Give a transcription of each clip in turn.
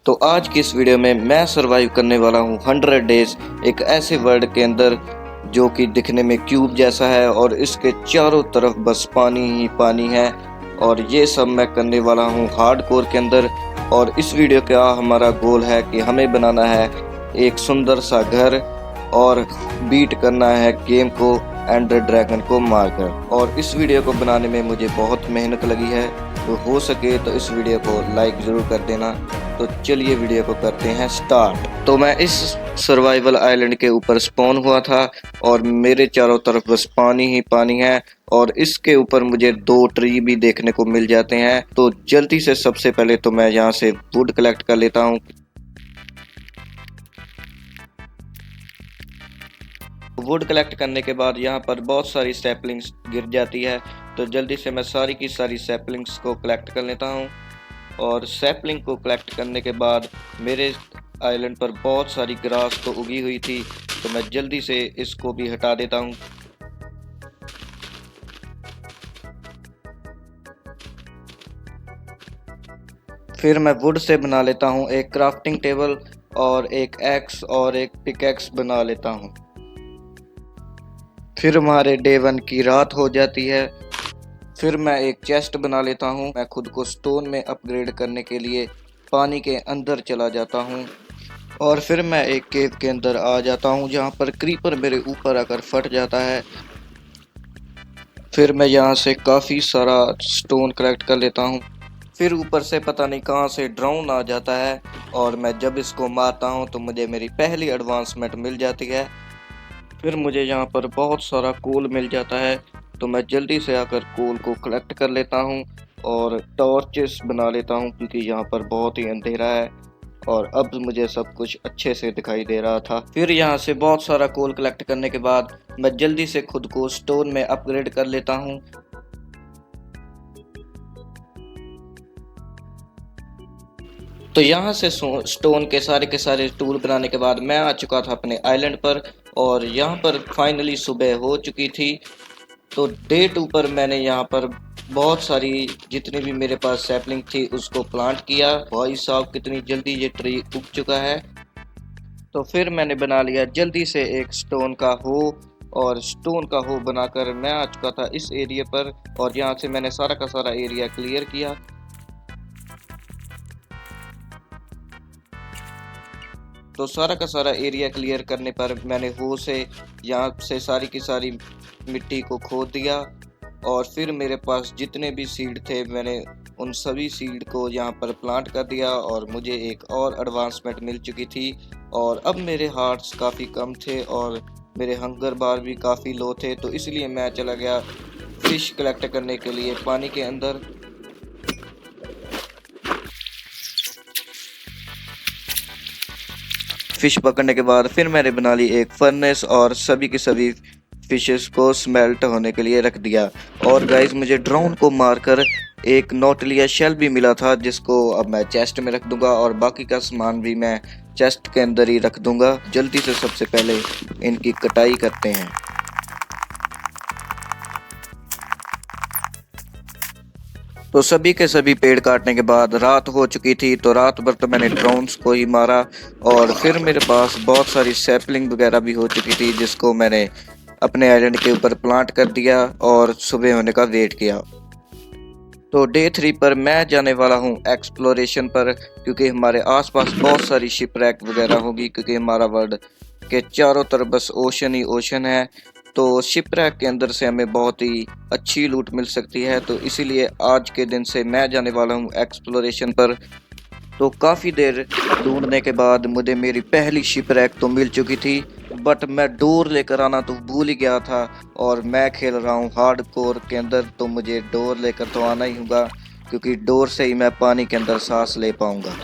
तो आज की इस वीडियो में मैं सरवाइव करने वाला हूँ 100 डेज एक ऐसे वर्ल्ड के अंदर जो कि दिखने में क्यूब जैसा है और इसके चारों तरफ बस पानी ही पानी है। और ये सब मैं करने वाला हूँ हार्डकोर के अंदर। और इस वीडियो का हमारा गोल है कि हमें बनाना है एक सुंदर सा घर और बीट करना है गेम को एंडर ड्रैगन को मारकर। और इस वीडियो को बनाने में मुझे बहुत मेहनत लगी है, तो हो सके तो इस वीडियो को लाइक ज़रूर कर देना। तो चलिए वीडियो को करते हैं स्टार्ट। तो मैं इस सर्वाइवल आइलैंड के ऊपर स्पॉन हुआ था और मेरे चारों तरफ बस पानी ही पानी है और इसके ऊपर मुझे 2 ट्री भी देखने को मिल जाते हैं। तो जल्दी से सबसे पहले तो मैं यहाँ से वुड कलेक्ट कर लेता हूँ। वुड कलेक्ट करने के बाद यहाँ पर बहुत सारी सैपलिंग्स गिर जाती है, तो जल्दी से मैं सारी की सारी सैपलिंग्स को कलेक्ट कर लेता हूँ। और सैपलिंग को कलेक्ट करने के बाद मेरे आइलैंड पर बहुत सारी ग्रास तो उगी हुई थी, तो मैं जल्दी से इसको भी हटा देता हूँ। फिर मैं वुड से बना लेता हूँ एक क्राफ्टिंग टेबल और एक एक्स और एक पिकैक्स बना लेता हूँ। फिर हमारे डे 1 की रात हो जाती है। फिर मैं एक चेस्ट बना लेता हूँ। मैं खुद को स्टोन में अपग्रेड करने के लिए पानी के अंदर चला जाता हूँ और फिर मैं एक केव के अंदर आ जाता हूँ जहाँ पर क्रीपर मेरे ऊपर आकर फट जाता है। फिर मैं यहाँ से काफ़ी सारा स्टोन कलेक्ट कर लेता हूँ। फिर ऊपर से पता नहीं कहाँ से ड्रोन आ जाता है और मैं जब इसको मारता हूँ तो मुझे मेरी पहली एडवांसमेंट मिल जाती है। फिर मुझे यहाँ पर बहुत सारा कोल मिल जाता है, तो मैं जल्दी से आकर कोल को कलेक्ट कर लेता हूँ और टॉर्चेस बना लेता हूँ क्योंकि यहाँ पर बहुत ही अंधेरा है और अब मुझे सब कुछ अच्छे से दिखाई दे रहा था। फिर यहाँ से बहुत सारा कोल कलेक्ट करने के बाद मैं जल्दी से खुद को स्टोन में अपग्रेड कर लेता हूँ। तो यहाँ से स्टोन के सारे टूल बनाने के बाद मैं आ चुका था अपने आइलैंड पर और यहाँ पर फाइनली सुबह हो चुकी थी। तो डे 2 पर मैंने यहाँ पर बहुत सारी जितनी भी मेरे पास सैपलिंग थी उसको प्लांट किया। भाई साहब कितनी जल्दी ये ट्री उग चुका है। तो फिर मैंने बना लिया जल्दी से एक स्टोन का हो और स्टोन का हो बनाकर मैं आ चुका था इस एरिया पर और यहाँ से मैंने सारा का सारा एरिया क्लियर किया। तो सारा का सारा एरिया क्लियर करने पर मैंने हो से यहाँ से सारी की सारी मिट्टी को खोद दिया और फिर मेरे पास जितने भी सीड थे मैंने उन सभी सीड को यहाँ पर प्लांट कर दिया और मुझे एक और एडवांसमेंट मिल चुकी थी। और अब मेरे हार्ट्स काफ़ी कम थे और मेरे हंगर बार भी काफ़ी लो थे, तो इसलिए मैं चला गया फिश कलेक्ट करने के लिए पानी के अंदर। फिश पकड़ने के बाद फिर मैंने बना ली एक फर्नेस और सभी की सभी फिशेस को स्मेल्ट होने के लिए रख दिया। और गाइस मुझे ड्रोन को मारकर एक नोटलिया शेल भी मिला था जिसको अब मैं चेस्ट में रख दूंगा और बाकी का सामान भी मैं चेस्ट के अंदर ही रख दूंगा। जल्दी से सबसे पहले इनकी कटाई करते हैं। तो सभी के सभी पेड़ काटने के बाद रात हो चुकी थी, तो रात भर तो मैंने ड्रोन्स को ही मारा और फिर मेरे पास बहुत सारी सैपलिंग वगैरह भी हो चुकी थी जिसको मैंने अपने आइलैंड के ऊपर प्लांट कर दिया और सुबह होने का वेट किया। तो डे 3 पर मैं जाने वाला हूँ एक्सप्लोरेशन पर क्योंकि हमारे आसपास बहुत सारी शिपरैक वगैरह होगी क्योंकि हमारा वर्ल्ड के चारों तरफ बस ओशन ही ओशन है। तो शिपरैक के अंदर से हमें बहुत ही अच्छी लूट मिल सकती है, तो इसीलिए आज के दिन से मैं जाने वाला हूँ एक्सप्लोरेशन पर। तो काफ़ी देर ढूंढने के बाद मुझे मेरी पहली शिपरैक तो मिल चुकी थी, बट मैं डोर लेकर आना तो भूल ही गया था और मैं खेल रहा हूँ हार्डकोर के अंदर, तो मुझे डोर लेकर तो आना ही होगा क्योंकि डोर से ही मैं पानी के अंदर सांस ले पाऊँगा।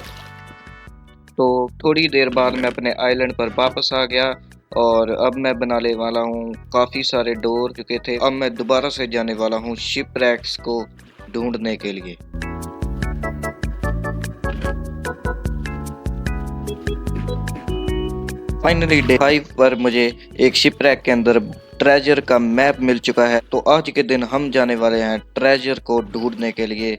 तो थोड़ी देर बाद मैं अपने आइलैंड पर वापस आ गया और अब मैं बनाने वाला हूँ काफ़ी सारे डोर क्योंकि थे। अब मैं दोबारा से जाने वाला हूँ शिपरैक्स को ढूंढने के लिए। फाइनली डे 5 पर मुझे एक शिपरैक के अंदर ट्रेजर का मैप मिल चुका है, तो आज के दिन हम जाने वाले हैं ट्रेजर को ढूंढने के लिए।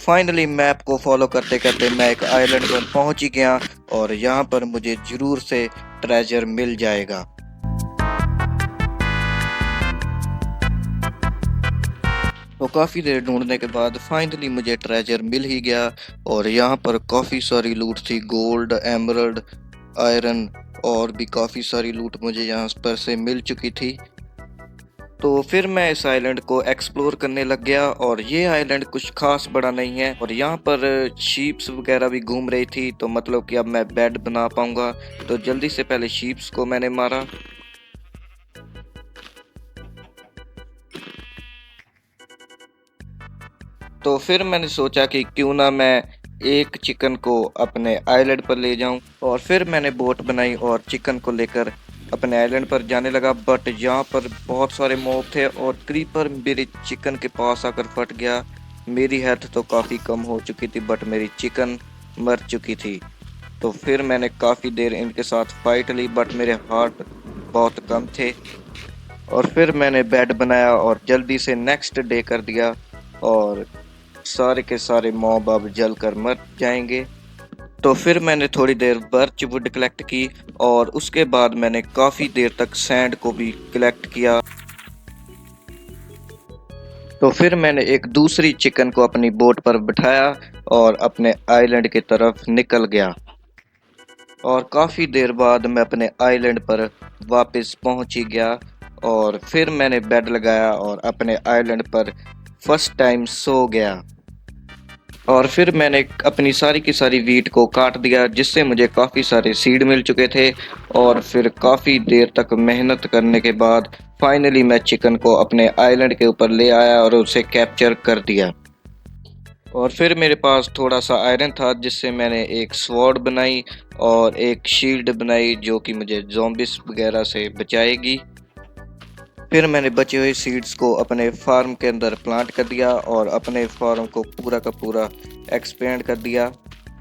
फाइनली मैप को फॉलो करते करते मैं एक आइलैंड पर पहुंच ही गया और यहाँ पर मुझे जरूर से ट्रेजर मिल जाएगा। तो काफ़ी देर ढूंढने के बाद फाइनली मुझे ट्रेजर मिल ही गया और यहाँ पर काफ़ी सारी लूट थी, गोल्ड, एमरल्ड, आयरन और भी काफ़ी सारी लूट मुझे यहाँ पर से मिल चुकी थी। तो फिर मैं इस आइलैंड को एक्सप्लोर करने लग गया और ये आइलैंड कुछ खास बड़ा नहीं है और यहाँ पर शीप्स वगैरह भी घूम रही थी, तो मतलब कि अब मैं बेड बना पाऊंगा। तो जल्दी से पहले शीप्स को मैंने मारा। तो फिर मैंने सोचा कि क्यों ना मैं एक चिकन को अपने आइलैंड पर ले जाऊं और फिर मैंने बोट बनाई और चिकन को लेकर अपने आइलैंड पर जाने लगा। बट यहाँ पर बहुत सारे मॉब थे और क्रीपर मेरे चिकन के पास आकर फट गया। मेरी हेल्थ तो काफ़ी कम हो चुकी थी बट मेरी चिकन मर चुकी थी। तो फिर मैंने काफ़ी देर इनके साथ फाइट ली बट मेरे हार्ट बहुत कम थे और फिर मैंने बेड बनाया और जल्दी से नेक्स्ट डे कर दिया और सारे के सारे मॉब अब जल कर मर जाएंगे। तो फिर मैंने थोड़ी देर बर्च वुड कलेक्ट की और उसके बाद मैंने काफ़ी देर तक सैंड को भी कलेक्ट किया। तो फिर मैंने एक दूसरी चिकन को अपनी बोट पर बिठाया और अपने आइलैंड की तरफ निकल गया और काफ़ी देर बाद मैं अपने आइलैंड पर वापस पहुंच ही गया और फिर मैंने बेड लगाया और अपने आइलैंड पर फर्स्ट टाइम सो गया। और फिर मैंने अपनी सारी की सारी वीट को काट दिया जिससे मुझे काफ़ी सारे सीड मिल चुके थे और फिर काफ़ी देर तक मेहनत करने के बाद फाइनली मैं चिकन को अपने आइलैंड के ऊपर ले आया और उसे कैप्चर कर दिया। और फिर मेरे पास थोड़ा सा आयरन था जिससे मैंने एक स्वॉर्ड बनाई और एक शील्ड बनाई जो कि मुझे ज़ॉम्बिस वगैरह से बचाएगी। फिर मैंने बचे हुए सीड्स को अपने फार्म के अंदर प्लांट कर दिया और अपने फार्म को पूरा का पूरा एक्सपेंड कर दिया।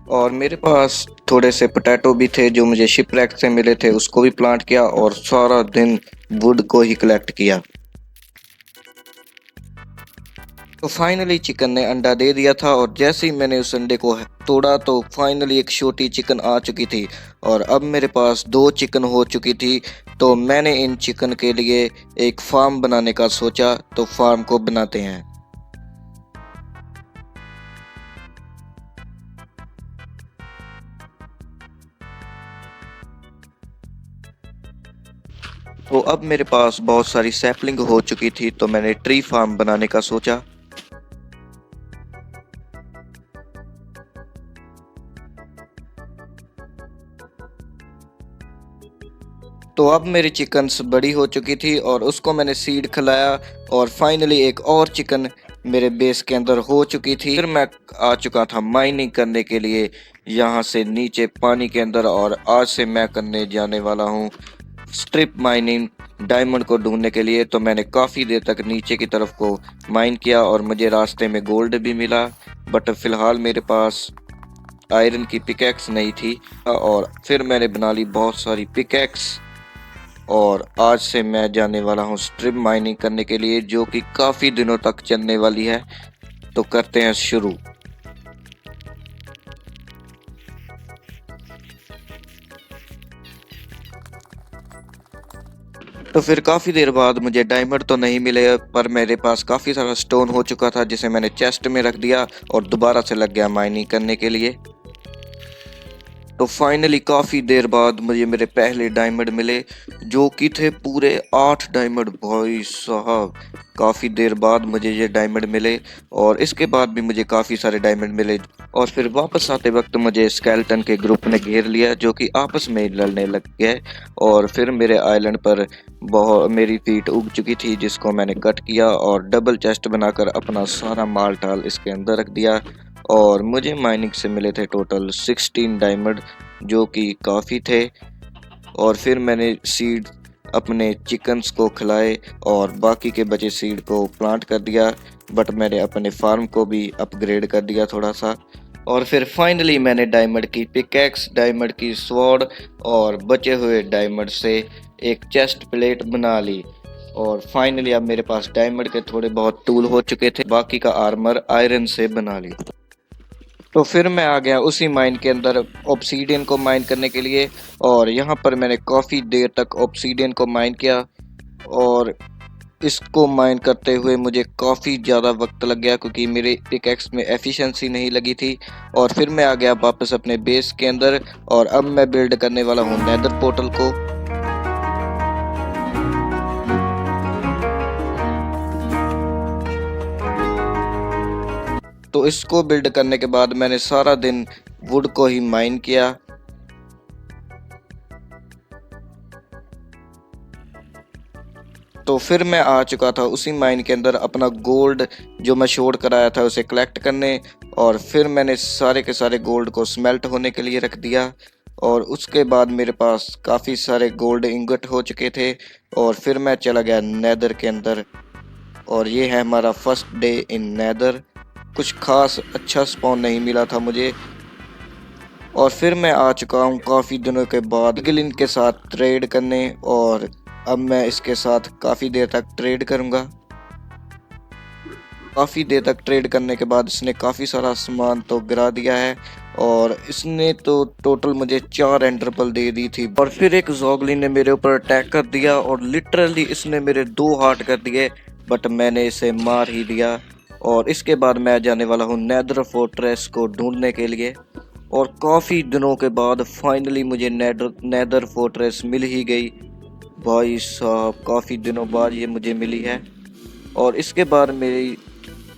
और मेरे पास थोड़े से पोटैटो भी थे जो मुझे शिपरेक से मिले थे, उसको भी प्लांट किया और सारा दिन वुड को ही कलेक्ट किया। तो फाइनली चिकन ने अंडा दे दिया था और जैसे ही मैंने उस अंडे को तोड़ा तो फाइनली एक छोटी चिकन आ चुकी थी और अब मेरे पास 2 चिकन हो चुकी थी। तो मैंने इन चिकन के लिए एक फार्म बनाने का सोचा, तो फार्म को बनाते हैं। तो अब मेरे पास बहुत सारी सैपलिंग हो चुकी थी तो मैंने ट्री फार्म बनाने का सोचा। तो अब मेरी चिकन्स बड़ी हो चुकी थी और उसको मैंने सीड खिलाया और फाइनली एक और चिकन मेरे बेस के अंदर हो चुकी थी। फिर मैं आ चुका था माइनिंग करने के लिए यहाँ से नीचे पानी के अंदर और आज से मैं करने जाने वाला हूँ स्ट्रिप माइनिंग डायमंड को ढूंढने के लिए। तो मैंने काफ़ी देर तक नीचे की तरफ को माइन किया और मुझे रास्ते में गोल्ड भी मिला बट फ़िलहाल मेरे पास आयरन की पिकैक्स नहीं थी और फिर मैंने बना ली बहुत सारी पिकैक्स और आज से मैं जाने वाला हूँ स्ट्रिप माइनिंग करने के लिए जो कि काफ़ी दिनों तक चलने वाली है। तो करते हैं शुरू। तो फिर काफ़ी देर बाद मुझे डायमंड तो नहीं मिले पर मेरे पास काफ़ी सारा स्टोन हो चुका था जिसे मैंने चेस्ट में रख दिया और दोबारा से लग गया माइनिंग करने के लिए। तो फाइनली काफ़ी देर बाद मुझे मेरे पहले डायमंड मिले जो कि थे पूरे 8 डायमंड। भाई साहब काफ़ी देर बाद मुझे ये डायमंड मिले और इसके बाद भी मुझे काफ़ी सारे डायमंड मिले और फिर वापस आते वक्त मुझे स्केलेटन के ग्रुप ने घेर लिया जो कि आपस में लड़ने लग गए और फिर मेरे आइलैंड पर बहुत मेरी फीट उग चुकी थी जिसको मैंने कट किया और डबल चेस्ट बनाकर अपना सारा माल टाल इसके अंदर रख दिया और मुझे माइनिंग से मिले थे टोटल 16 डायमंड जो कि काफ़ी थे। और फिर मैंने सीड अपने चिकन्स को खिलाए और बाकी के बचे सीड को प्लांट कर दिया बट मैंने अपने फार्म को भी अपग्रेड कर दिया थोड़ा सा। और फिर फाइनली मैंने डायमंड की पिकैक्स, डायमंड की स्वॉर्ड और बचे हुए डायमंड से एक चेस्ट प्लेट बना ली और फाइनली अब मेरे पास डायमंड के थोड़े बहुत टूल हो चुके थे, बाकी का आर्मर आयरन से बना ली। तो फिर मैं आ गया उसी माइन के अंदर ऑब्सीडियन को माइन करने के लिए। और यहाँ पर मैंने काफ़ी देर तक ऑब्सीडियन को माइन किया और इसको माइन करते हुए मुझे काफ़ी ज़्यादा वक्त लग गया क्योंकि मेरे पिकैक्स में एफिशिएंसी नहीं लगी थी। और फिर मैं आ गया वापस अपने बेस के अंदर और अब मैं बिल्ड करने वाला हूँ नेदर पोर्टल को। तो इसको बिल्ड करने के बाद मैंने सारा दिन वुड को ही माइन किया। तो फिर मैं आ चुका था उसी माइन के अंदर अपना गोल्ड जो मैं शोर कराया था उसे कलेक्ट करने। और फिर मैंने सारे के सारे गोल्ड को स्मेल्ट होने के लिए रख दिया और उसके बाद मेरे पास काफ़ी सारे गोल्ड इंगट हो चुके थे। और फिर मैं चला गया नेदर के अंदर और ये है हमारा फर्स्ट डे इन नेदर। कुछ खास अच्छा स्पॉन नहीं मिला था मुझे। और फिर मैं आ चुका हूँ काफ़ी दिनों के बाद गिलिन के साथ ट्रेड करने और अब मैं इसके साथ काफ़ी देर तक ट्रेड करूँगा। काफ़ी देर तक ट्रेड करने के बाद इसने काफ़ी सारा सामान तो गिरा दिया है और इसने तो टोटल मुझे 4 एंडरपल दे दी थी। और फिर एक ज़ॉगलिन ने मेरे ऊपर अटैक कर दिया और लिटरली इसने मेरे 2 हार्ट कर दिए, बट मैंने इसे मार ही दिया। और इसके बाद मैं जाने वाला हूँ नेदर फोर्ट्रेस को ढूंढने के लिए। और काफ़ी दिनों के बाद फाइनली मुझे नेदर फोर्ट्रेस मिल ही गई। भाई साहब काफ़ी दिनों बाद ये मुझे मिली है। और इसके बाद मेरी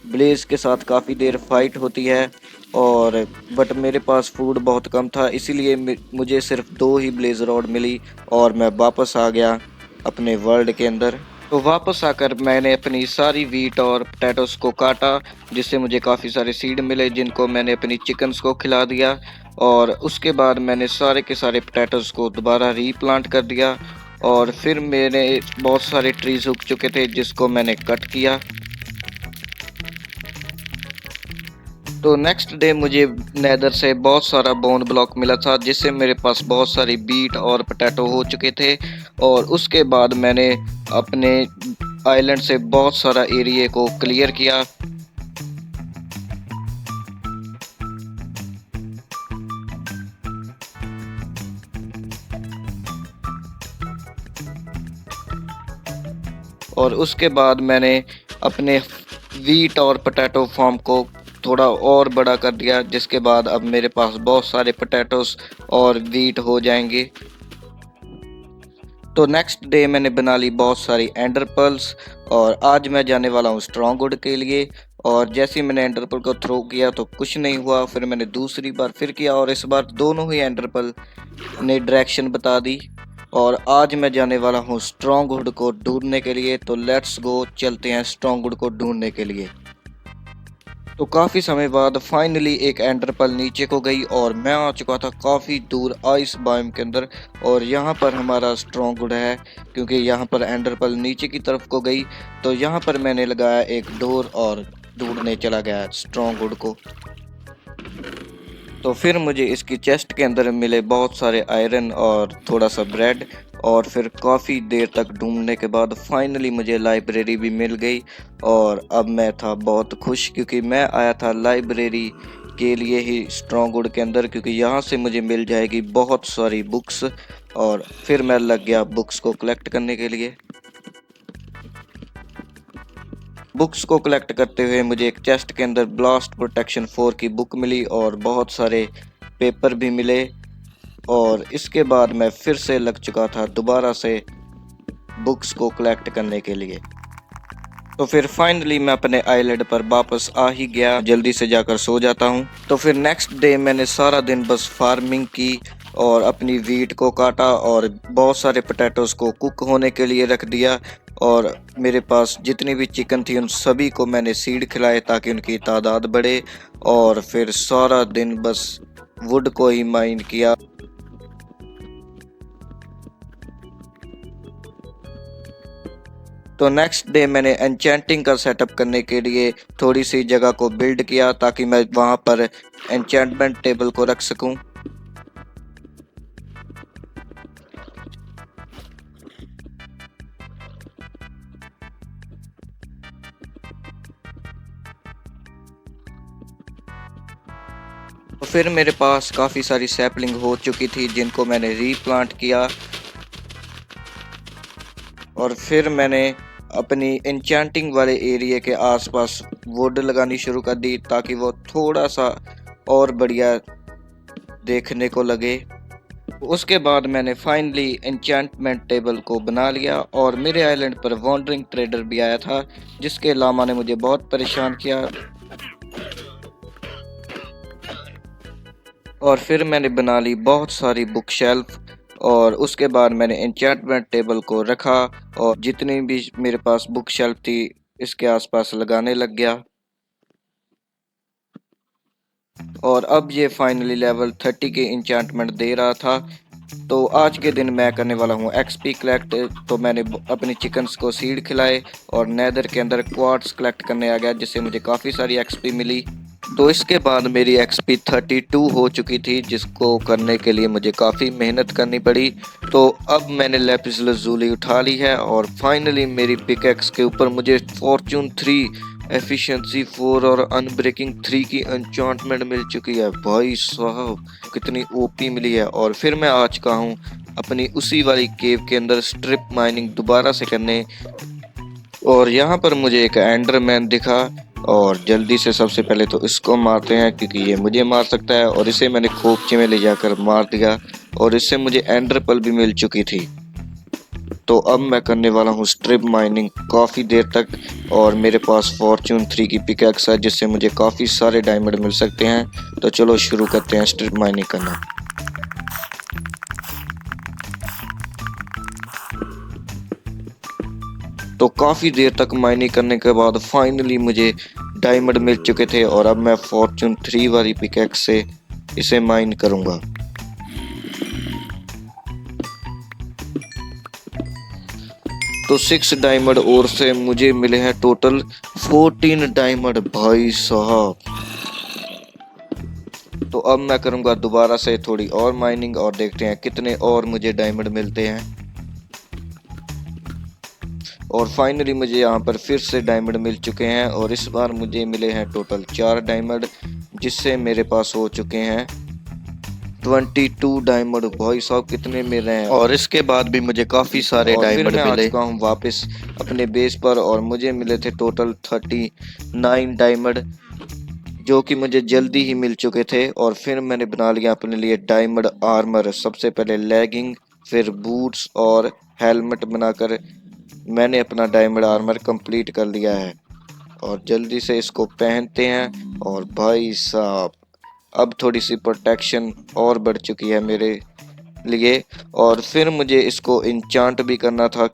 ब्लेज के साथ काफ़ी देर फाइट होती है और बट मेरे पास फूड बहुत कम था, इसीलिए मुझे सिर्फ 2 ही ब्लेज रॉड मिली और मैं वापस आ गया अपने वर्ल्ड के अंदर। तो वापस आकर मैंने अपनी सारी वीट और पोटैटोस को काटा, जिससे मुझे काफ़ी सारे सीड मिले जिनको मैंने अपनी चिकन्स को खिला दिया। और उसके बाद मैंने सारे के सारे पोटैटोस को दोबारा रीप्लांट कर दिया। और फिर मेरे बहुत सारे ट्रीज उग चुके थे जिसको मैंने कट किया। तो नेक्स्ट डे मुझे नेदर से बहुत सारा बोन ब्लॉक मिला था जिससे मेरे पास बहुत सारी बीट और पोटैटो हो चुके थे। और उसके बाद मैंने अपने आइलैंड से बहुत सारा एरिया को क्लियर किया। और उसके बाद मैंने अपने वीट और पोटैटो फार्म को थोड़ा और बड़ा कर दिया, जिसके बाद अब मेरे पास बहुत सारे पोटैटोस और वीट हो जाएंगे। तो नेक्स्ट डे मैंने बना ली बहुत सारी एंडर पर्ल्स और आज मैं जाने वाला हूँ स्ट्रॉन्गवुड के लिए। और जैसे ही मैंने एंडर पर्ल को थ्रो किया तो कुछ नहीं हुआ, फिर मैंने दूसरी बार फिर किया और इस बार दोनों ही एंडर पर्ल ने डायरेक्शन बता दी। और आज मैं जाने वाला हूँ स्ट्रॉन्गवुड को ढूंढने के लिए। तो लेट्स गो, चलते हैं स्ट्रॉन्गवुड को ढूंढने के लिए। तो काफ़ी समय बाद फाइनली एक एंडरपल नीचे को गई और मैं आ चुका था काफ़ी दूर आइस बायोम के अंदर। और यहाँ पर हमारा स्ट्रॉन्गवुड है क्योंकि यहाँ पर एंडरपल नीचे की तरफ को गई। तो यहाँ पर मैंने लगाया एक डोर और ढूंढने चला गया स्ट्रॉन्गवुड को। तो फिर मुझे इसकी चेस्ट के अंदर मिले बहुत सारे आयरन और थोड़ा सा ब्रेड। और फिर काफ़ी देर तक ढूंढने के बाद फाइनली मुझे लाइब्रेरी भी मिल गई। और अब मैं था बहुत खुश क्योंकि मैं आया था लाइब्रेरी के लिए ही स्ट्रॉन्गवुड के अंदर, क्योंकि यहाँ से मुझे मिल जाएगी बहुत सारी बुक्स। और फिर मैं लग गया बुक्स को कलेक्ट करने के लिए। बुक्स को कलेक्ट करते हुए मुझे एक चेस्ट के अंदर ब्लास्ट प्रोटेक्शन 4 की बुक मिली और बहुत सारे पेपर भी मिले। और इसके बाद मैं फिर से लग चुका था दोबारा से बुक्स को कलेक्ट करने के लिए। तो फिर फाइनली मैं अपने आइलैंड पर वापस आ ही गया, जल्दी से जाकर सो जाता हूँ। तो फिर नेक्स्ट डे मैंने सारा दिन बस फार्मिंग की और अपनी वीट को काटा और बहुत सारे पोटैटोस को कुक होने के लिए रख दिया। और मेरे पास जितनी भी चिकन थी उन सभी को मैंने सीड खिलाए ताकि उनकी तादाद बढ़े। और फिर सारा दिन बस वुड को ही माइन किया। तो नेक्स्ट डे मैंने एन्चेंटिंग का सेटअप करने के लिए थोड़ी सी जगह को बिल्ड किया ताकि मैं वहाँ पर एन्चेंटमेंट टेबल को रख सकूँ। तो फिर मेरे पास काफ़ी सारी सैपलिंग हो चुकी थी जिनको मैंने रीप्लांट किया, और फिर मैंने अपनी एन्चेंटिंग वाले एरिया के आसपास वुड लगानी शुरू कर दी ताकि वो थोड़ा सा और बढ़िया देखने को लगे। उसके बाद मैंने फाइनली एन्चेंटमेंट टेबल को बना लिया, और मेरे आइलैंड पर वॉन्डरिंग ट्रेडर भी आया था जिसके लामा ने मुझे बहुत परेशान किया। और फिर मैंने बना ली बहुत सारी बुक शेल्फ, और उसके बाद मैंने एन्चेंटमेंट टेबल को रखा और जितनी भी मेरे पास बुक शेल्फ थी इसके आसपास लगाने लग गया। और अब ये फाइनली लेवल 30 के इंचेंटमेंट दे रहा था। तो आज के दिन मैं करने वाला हूँ एक्सपी कलेक्ट। तो मैंने अपनी चिकन्स को सीड खिलाए और नेदर के अंदर क्वार्ट्स कलेक्ट करने आ गया जिससे मुझे काफ़ी सारी एक्सपी मिली। तो इसके बाद मेरी एक्सपी 32 हो चुकी थी जिसको करने के लिए मुझे काफ़ी मेहनत करनी पड़ी। तो अब मैंने लैपिस लज़ूली उठा ली है और फाइनली मेरी पिकैक्स के ऊपर मुझे फॉर्चून 3, एफिशिएंसी 4 और अनब्रेकिंग 3 की एन्चेंटमेंट मिल चुकी है। भाई साहब कितनी ओपी मिली है। और फिर मैं आ चुका हूँ अपनी उसी वाली केव के अंदर स्ट्रिप माइनिंग दोबारा से करने, और यहाँ पर मुझे एक एंडरमैन दिखा, और जल्दी से सबसे पहले तो इसको मारते हैं क्योंकि ये मुझे मार सकता है। और इसे मैंने खोपचे में ले जाकर मार दिया और इससे मुझे एंडर पल भी मिल चुकी थी। तो अब मैं करने वाला हूँ स्ट्रिप माइनिंग काफ़ी देर तक, और मेरे पास फॉर्चून 3 की पिकैक्स है जिससे मुझे काफ़ी सारे डायमंड मिल सकते हैं। तो चलो शुरू करते हैं स्ट्रिप माइनिंग करना। तो काफ़ी देर तक माइनिंग करने के बाद फाइनली मुझे डायमंड मिल चुके थे, और अब मैं फॉर्चून 3 वाली पिकैक्स से इसे माइन करूँगा। तो 6 डायमंड और से मुझे मिले हैं टोटल 14 डायमंड। भाई साहब, तो अब मैं करूँगा दोबारा से थोड़ी और माइनिंग और देखते हैं कितने और मुझे डायमंड मिलते हैं। और फाइनली मुझे यहाँ पर फिर से डायमंड मिल चुके हैं, और इस बार मुझे मिले हैं टोटल 4 डायमंड जिससे मेरे पास हो चुके हैं 22 डायमंड। भाई साहब कितने मिल रहे हैं। और इसके बाद भी मुझे काफ़ी सारे डायमंड मिले। आ चुका हूँ वापस अपने बेस पर, और मुझे मिले थे टोटल 39 डायमंड जो कि मुझे जल्दी ही मिल चुके थे। और फिर मैंने बना लिया अपने लिए डायमंड आर्मर। सबसे पहले लेगिंग, फिर बूट्स और हेलमेट बनाकर मैंने अपना डायमंड आर्मर कंप्लीट कर लिया है, और जल्दी से इसको पहनते हैं। और भाई साहब अब थोड़ी सी प्रोटेक्शन और बढ़ चुकी है मेरे लिए। और फिर मुझे इसको इंचांट भी करना था।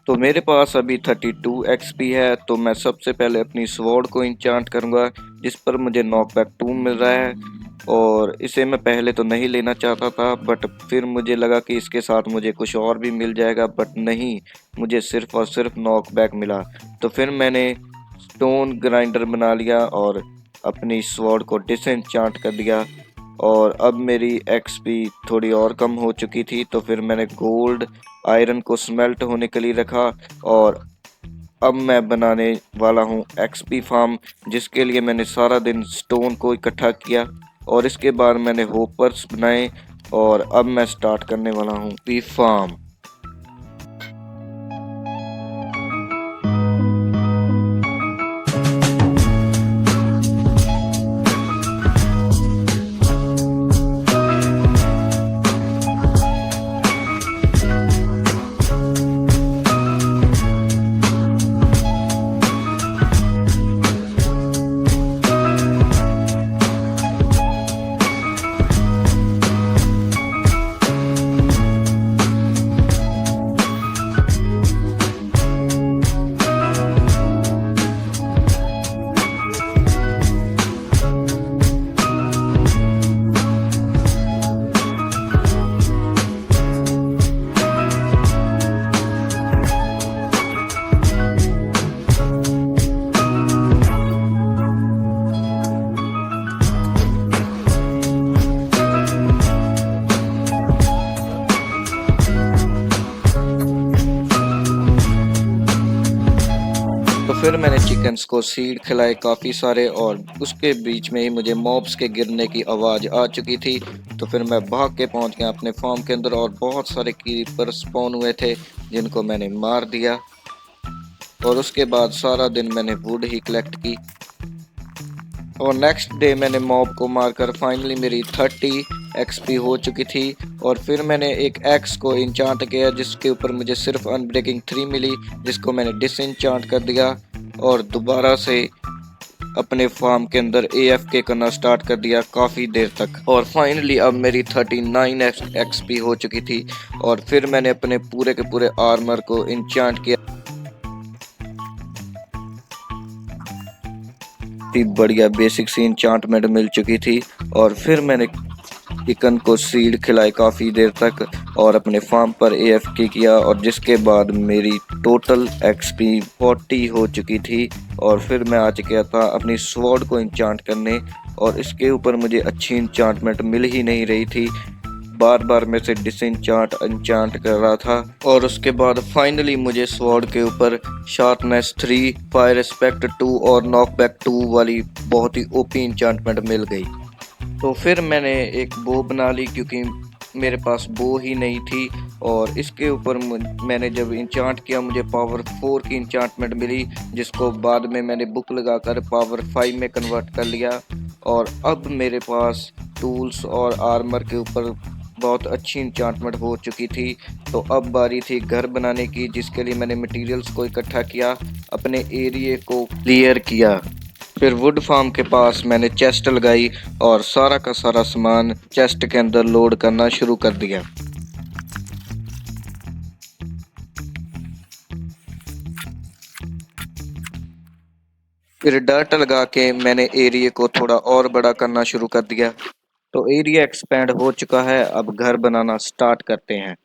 तो मेरे पास अभी 32 एक्सपी है, तो मैं सबसे पहले अपनी स्वॉर्ड को इंचांट करूंगा जिस पर मुझे नॉकबैक 2 मिल रहा है। और इसे मैं पहले तो नहीं लेना चाहता था, बट फिर मुझे लगा कि इसके साथ मुझे कुछ और भी मिल जाएगा, बट नहीं, मुझे सिर्फ और सिर्फ नॉकबैक मिला। तो फिर मैंने स्टोन ग्राइंडर बना लिया और अपनी स्वॉर्ड को डिसएन्चांट कर दिया। और अब मेरी एक्सपी थोड़ी और कम हो चुकी थी, तो फिर मैंने गोल्ड आयरन को स्मेल्ट होने के लिए रखा। और अब मैं बनाने वाला हूँ एक्सपी फार्म जिसके लिए मैंने सारा दिन स्टोन को इकट्ठा किया, और इसके बाद मैंने होपर्स बनाए, और अब मैं स्टार्ट करने वाला हूँ पी फार्म। तो फिर मैंने चिकन्स को सीड खिलाए काफ़ी सारे, और उसके बीच में ही मुझे मॉब्स के गिरने की आवाज़ आ चुकी थी। तो फिर मैं भाग के पहुंच गया अपने फार्म के अंदर, और बहुत सारे कीपर स्पॉन हुए थे जिनको मैंने मार दिया। और उसके बाद सारा दिन मैंने वुड ही कलेक्ट की, और नेक्स्ट डे मैंने मॉब को मारकर फाइनली मेरी 30 एक्सपी हो चुकी थी। और फिर मैंने एक एक्स को इंचांट किया जिसके ऊपर मुझे सिर्फ अनब्रेकिंग 3 मिली, जिसको मैंने डिसइंचांट कर दिया और दोबारा से अपने फार्म के अंदर AFK करना स्टार्ट कर दिया काफ़ी देर तक। और फाइनली अब मेरी 39 एक्सपी हो चुकी थी, और फिर मैंने अपने पूरे के पूरे आर्मर को इंचांट किया। बढ़िया बेसिक सी इंचांटमेंट मिल चुकी थी, और फिर मैंने चिकन को सीड खिलाई काफ़ी देर तक और अपने फार्म पर AFK किया, और जिसके बाद मेरी टोटल XP 40 हो चुकी थी। और फिर मैं आ चुका था अपनी स्वॉर्ड को इंचांट करने, और इसके ऊपर मुझे अच्छी इंचांटमेंट मिल ही नहीं रही थी। बार बार मैं से डिसइंचांट इंचांट कर रहा था, और उसके बाद फाइनली मुझे स्वॉर्ड के ऊपर शार्पनेस 3, फायर रिस्पेक्ट 2 और नॉकबैक 2 वाली बहुत ही ओपी इंचांटमेंट मिल गई। तो फिर मैंने एक बो बना ली क्योंकि मेरे पास बो ही नहीं थी, और इसके ऊपर मैंने जब इंचांट किया मुझे पावर 4 की इंचांटमेंट मिली, जिसको बाद में मैंने बुक लगाकर पावर 5 में कन्वर्ट कर लिया। और अब मेरे पास टूल्स और आर्मर के ऊपर बहुत अच्छी इंचांटमेंट हो चुकी थी। तो अब बारी थी घर बनाने की, जिसके लिए मैंने मटेरियल्स को इकट्ठा किया, अपने एरिया को क्लियर किया। फिर वुड फार्म के पास मैंने चेस्ट लगाई और सारा का सारा सामान चेस्ट के अंदर लोड करना शुरू कर दिया। फिर डर्ट लगा के मैंने एरिया को थोड़ा और बड़ा करना शुरू कर दिया। तो एरिया एक्सपेंड हो चुका है, अब घर बनाना स्टार्ट करते हैं।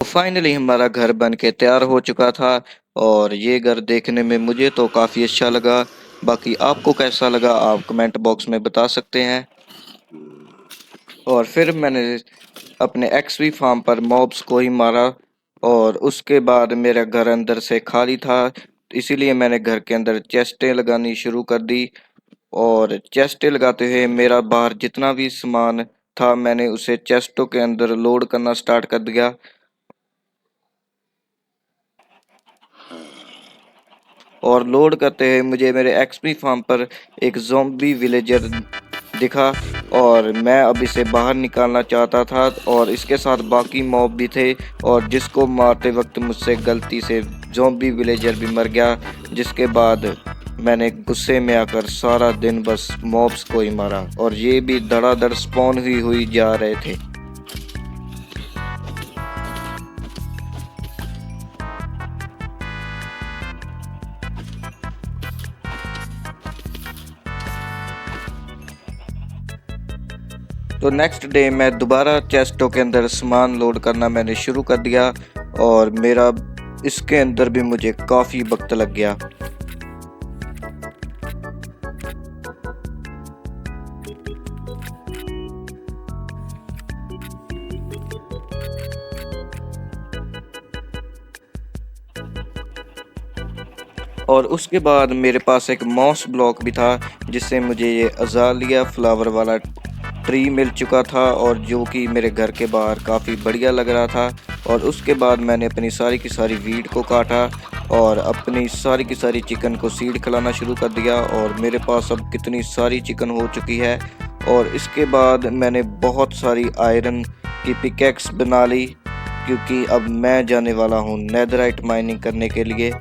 फाइनली हमारा घर बन के तैयार हो चुका था, और ये घर देखने में मुझे तो काफ़ी अच्छा लगा। बाकी आपको कैसा लगा आप कमेंट बॉक्स में बता सकते हैं। और फिर मैंने अपने XP फार्म पर मॉब्स को ही मारा, और उसके बाद मेरा घर अंदर से खाली था, इसीलिए मैंने घर के अंदर चेस्टें लगानी शुरू कर दी। और चेस्टें लगाते हुए मेरा बाहर जितना भी सामान था मैंने उसे चेस्टों के अंदर लोड करना स्टार्ट कर दिया। और लोड करते हुए मुझे मेरे XP फार्म पर एक ज़ॉम्बी विलेजर दिखा, और मैं अब इसे बाहर निकालना चाहता था, और इसके साथ बाकी मॉब भी थे, और जिसको मारते वक्त मुझसे गलती से ज़ॉम्बी विलेजर भी मर गया। जिसके बाद मैंने गुस्से में आकर सारा दिन बस मॉब्स को ही मारा, और ये भी धड़ाधड़ स्पॉन हुई जा रहे थे। तो नेक्स्ट डे मैं दोबारा चेस्टों के अंदर सामान लोड करना मैंने शुरू कर दिया, और मेरा इसके अंदर भी मुझे काफ़ी वक्त लग गया। और उसके बाद मेरे पास एक मॉस ब्लॉक भी था, जिससे मुझे ये अज़ालिया फ्लावर वाला ट्री मिल चुका था और जो कि मेरे घर के बाहर काफ़ी बढ़िया लग रहा था। और उसके बाद मैंने अपनी सारी की सारी वीड को काटा और अपनी सारी की सारी चिकन को सीड खिलाना शुरू कर दिया और मेरे पास अब कितनी सारी चिकन हो चुकी है। और इसके बाद मैंने बहुत सारी आयरन की पिकैक्स बना ली क्योंकि अब मैं जाने वाला हूँ नेदराइट माइनिंग करने के लिए।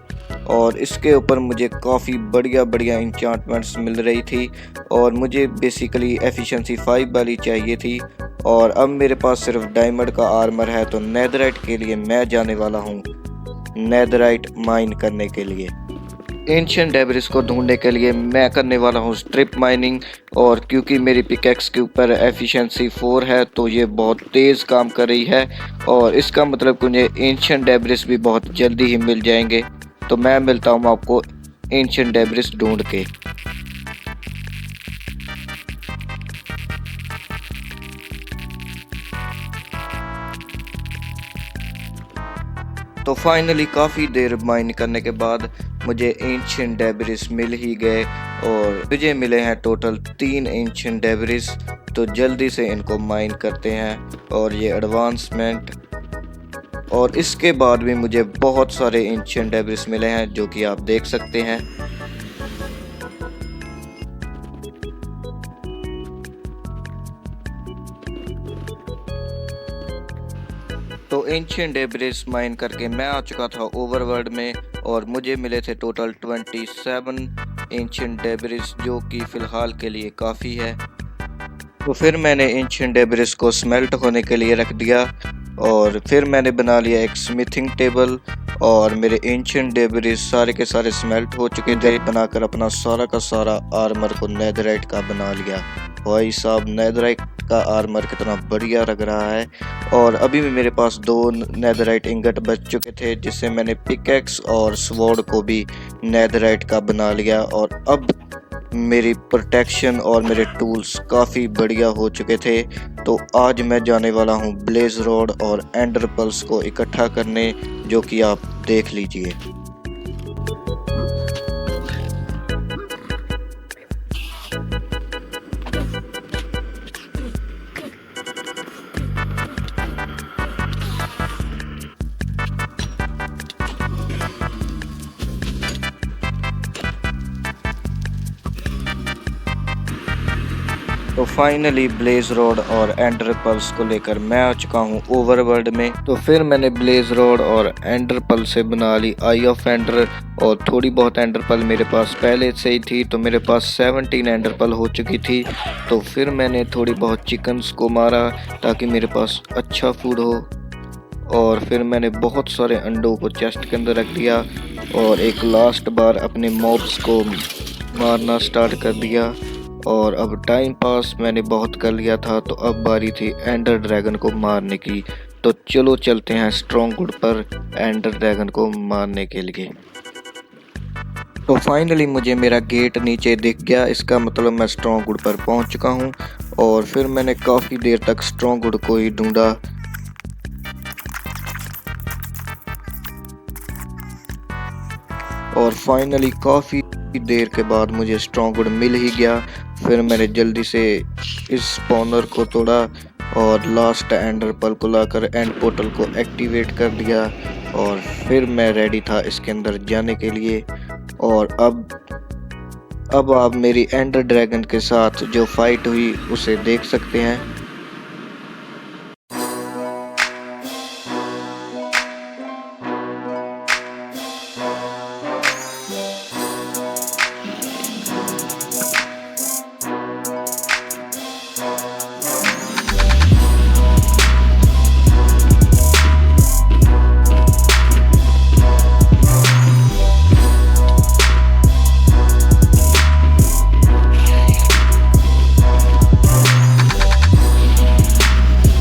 और इसके ऊपर मुझे काफ़ी बढ़िया बढ़िया इंचांटमेंट्स मिल रही थी और मुझे बेसिकली एफिशिएंसी 5 वाली चाहिए थी। और अब मेरे पास सिर्फ डायमंड का आर्मर है, तो नेदराइट के लिए मैं जाने वाला हूँ नेदराइट माइन करने के लिए। एंशिएंट डेब्रिस को ढूंढने के लिए मैं करने वाला हूँ स्ट्रिप माइनिंग। और क्योंकि मेरी पिकेक्स के ऊपर एफिशिएंसी 4 है तो ये बहुत तेज़ काम कर रही है और इसका मतलब कि मुझे एंशिएंट डेब्रिस भी बहुत जल्दी ही मिल जाएंगे। तो मैं मिलता हूँ आपको एंशिएंट डेब्रिस ढूंढ के। तो फाइनली काफ़ी देर माइन करने के बाद मुझे एंशिएंट डेब्रिस मिल ही गए और मुझे मिले हैं टोटल 3 एंशिएंट डेब्रिस। तो जल्दी से इनको माइन करते हैं और ये एडवांसमेंट। और इसके बाद भी मुझे बहुत सारे एंशिएंट डेब्रिस मिले हैं जो कि आप देख सकते हैं। तो एंशिएंट डेब्रिस माइन करके मैं आ चुका था ओवरवर्ल्ड में और मुझे मिले थे टोटल 27 एंशिएंट डेब्रिस जो कि फ़िलहाल के लिए काफ़ी है। तो फिर मैंने एंशिएंट डेब्रिस को स्मेल्ट होने के लिए रख दिया और फिर मैंने बना लिया एक स्मिथिंग टेबल और मेरे एंशिएंट डेब्रिस सारे के सारे स्मेल्ट हो चुके थे। बनाकर अपना सारा का सारा आर्मर को नेदराइट का बना लिया। भाई साहब नेदराइट का आर्मर कितना बढ़िया लग रहा है। और अभी भी मेरे पास 2 नेदराइट इंगट बच चुके थे जिससे मैंने पिकेक्स और स्वॉर्ड को भी नेदराइट का बना लिया। और अब मेरी प्रोटेक्शन और मेरे टूल्स काफ़ी बढ़िया हो चुके थे। तो आज मैं जाने वाला हूँ ब्लेज रॉड और एंडर पल्स को इकट्ठा करने, जो कि आप देख लीजिए। तो फाइनली ब्लेज रॉड और एंडर पल्स को लेकर मैं आ चुका हूँ ओवरवर्ल्ड में। तो फिर मैंने ब्लेज रॉड और एंडर पल से बना ली आई ऑफ एंडर और थोड़ी बहुत एंडर पल मेरे पास पहले से ही थी, तो मेरे पास 17 एंडर पल हो चुकी थी। तो फिर मैंने थोड़ी बहुत चिकन्स को मारा ताकि मेरे पास अच्छा फूड हो। और फिर मैंने बहुत सारे अंडों को चेस्ट के अंदर रख दिया और एक लास्ट बार अपने मॉब्स को मारना स्टार्ट कर दिया। और अब टाइम पास मैंने बहुत कर लिया था, तो अब बारी थी एंडर ड्रैगन को मारने की। तो चलो चलते हैं स्ट्रॉन्गवुड पर एंडर ड्रैगन को मारने के लिए। तो फाइनली मुझे मेरा गेट नीचे दिख गया, इसका मतलब मैं स्ट्रॉन्गवुड पर पहुंच चुका हूं। और फिर मैंने काफ़ी देर तक स्ट्रॉन्गवुड को ही ढूंढा। और फाइनली काफ़ी देर के बाद मुझे स्ट्रॉन्गवुड मिल ही गया। फिर मैंने जल्दी से इस स्पॉनर को तोड़ा और लास्ट एंडर पल को लाकर एंड पोर्टल को एक्टिवेट कर दिया। और फिर मैं रेडी था इसके अंदर जाने के लिए। और अब आप मेरी एंडर ड्रैगन के साथ जो फाइट हुई उसे देख सकते हैं।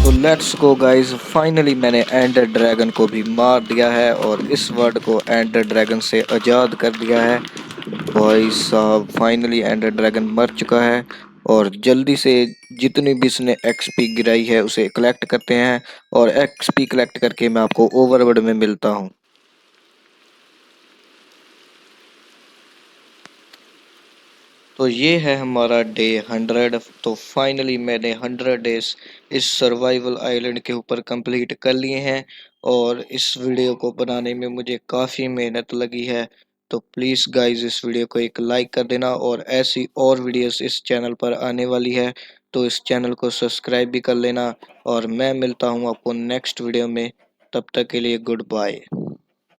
तो लेट्स गो गाइस, फाइनली मैंने एंडर ड्रैगन को भी मार दिया है और इस वर्ल्ड को एंडर ड्रैगन से आज़ाद कर दिया है। भाई साहब फाइनली एंडर ड्रैगन मर चुका है। और जल्दी से जितनी भी इसने एक्सपी गिराई है उसे कलेक्ट करते हैं और एक्सपी कलेक्ट करके मैं आपको ओवरवर्ल्ड में मिलता हूँ। तो ये है हमारा डे 100। तो फाइनली मैंने 100 डेज इस सर्वाइवल आइलैंड के ऊपर कंप्लीट कर लिए हैं और इस वीडियो को बनाने में मुझे काफ़ी मेहनत लगी है। तो प्लीज़ गाइस इस वीडियो को एक लाइक कर देना और ऐसी और वीडियोस इस चैनल पर आने वाली है तो इस चैनल को सब्सक्राइब भी कर लेना और मैं मिलता हूँ आपको नेक्स्ट वीडियो में। तब तक के लिए गुड बाय।